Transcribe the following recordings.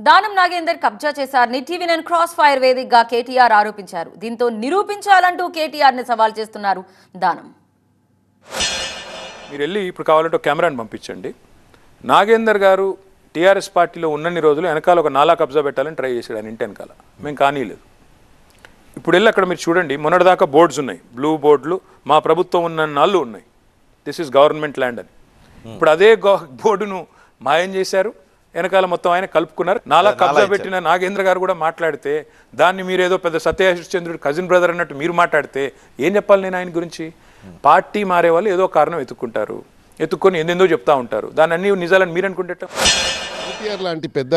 దానం నాగేందర్ కబ్జా చేశారని TV9 cross fire వేదికగా కేటీఆర్ ఆరోపించారు. దీంతో నిరూపించాలంటూ కేటీఆర్ ని సవాల్ చేస్తున్నారు దానం. మీరు వెళ్ళి ఇప్పుడు కావాలంటే కెమెరాని పంపించండి. నాగేందర్ గారు టీఆర్ఎస్ పార్టీలో ఉన్నన్ని రోజులు వెనకాల ఒక నాలా కబ్జా పెట్టాలని ట్రై చేశాడు ఆయన ఇంటి వెనకాల. మేము కానీలేదు. ఇప్పుడు వెళ్ళి అక్కడ మీరు చూడండి, మొన్నటిదాకా బోర్డ్స్ ఉన్నాయి, బ్లూ బోర్డులు, మా ప్రభుత్వం ఉన్న నాళ్ళు ఉన్నాయి, దిస్ ఈస్ గవర్నమెంట్ ల్యాండ్ అని. ఇప్పుడు అదే బోర్డును మాయం చేశారు, వెనకాల మొత్తం ఆయన కలుపుకున్నారు. నాలా కబ్జా పెట్టిన నాగేంద్ర గారు కూడా మాట్లాడితే దాన్ని మీరు ఏదో పెద్ద సత్యహరిశ్చంద్రుడు కజిన్ బ్రదర్ అన్నట్టు మీరు మాట్లాడితే ఏం చెప్పాలి నేను ఆయన గురించి? పార్టీ మారే వాళ్ళు ఏదో కారణం ఎత్తుక్కుంటారు, ఎత్తుక్కొని ఎందెందో చెప్తా ఉంటారు, దాన్ని అన్ని నిజాలని మీరు అనుకుంటే. కేటీఆర్ లాంటి పెద్ద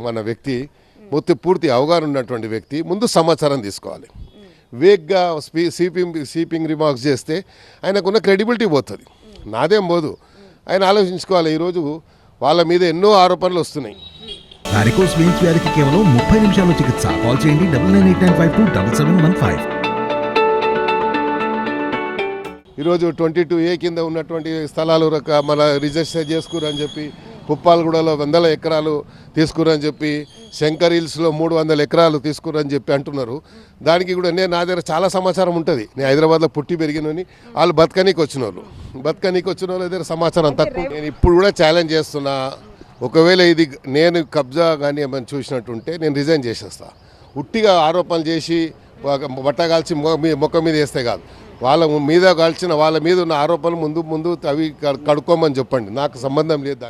మన వ్యక్తి పూర్తి అవగాహన ఉన్నటువంటి వ్యక్తి ముందు సమాచారం తీసుకోవాలి. వేగ్గా స్వీపింగ్ రిమార్క్స్ చేస్తే ఆయనకున్న క్రెడిబిలిటీ పోతుంది, నాదేం పోదు. ఆయన ఆలోచించుకోవాలి. ఈరోజు వాళ్ళ మీద ఎన్నో ఆరోపణలు వస్తున్నాయి. వారికోస్ వెయిన్స్ వ్యాధికి కేవలం 30 నిమిషాల్లో చికిత్స. కాల్ చేయండి 9989527715. ఈరోజు 22A కింద ఉన్నటువంటి స్థలాలు మన రిజిస్టర్ చేసుకురని చెప్పి, పుప్పాలగూడలో 100 ఎకరాలు తీసుకురని చెప్పి, శంకర్ హిల్స్లో 300 ఎకరాలు తీసుకురని చెప్పి అంటున్నారు. దానికి కూడా నా దగ్గర చాలా సమాచారం ఉంటుంది. నేను హైదరాబాద్లో పుట్టి పెరిగినని, వాళ్ళు బతకనీకి వచ్చిన వాళ్ళ దగ్గర సమాచారం తక్కువ. నేను ఇప్పుడు కూడా ఛాలెంజ్ చేస్తున్నా, ఒకవేళ ఇది నేను కబ్జా కానీ ఏమైనా చూసినట్టుంటే నేను రిజైన్ చేసేస్తా. ఉట్టిగా ఆరోపణలు చేసి బట్ట కాల్చి మొక్క మీద వేస్తే కాదు, వాళ్ళ మీద కాల్చిన వాళ్ళ మీద ఉన్న ఆరోపణలు ముందు అవి కడుక్కోమని చెప్పండి. నాకు సంబంధం లేదు దాన్ని.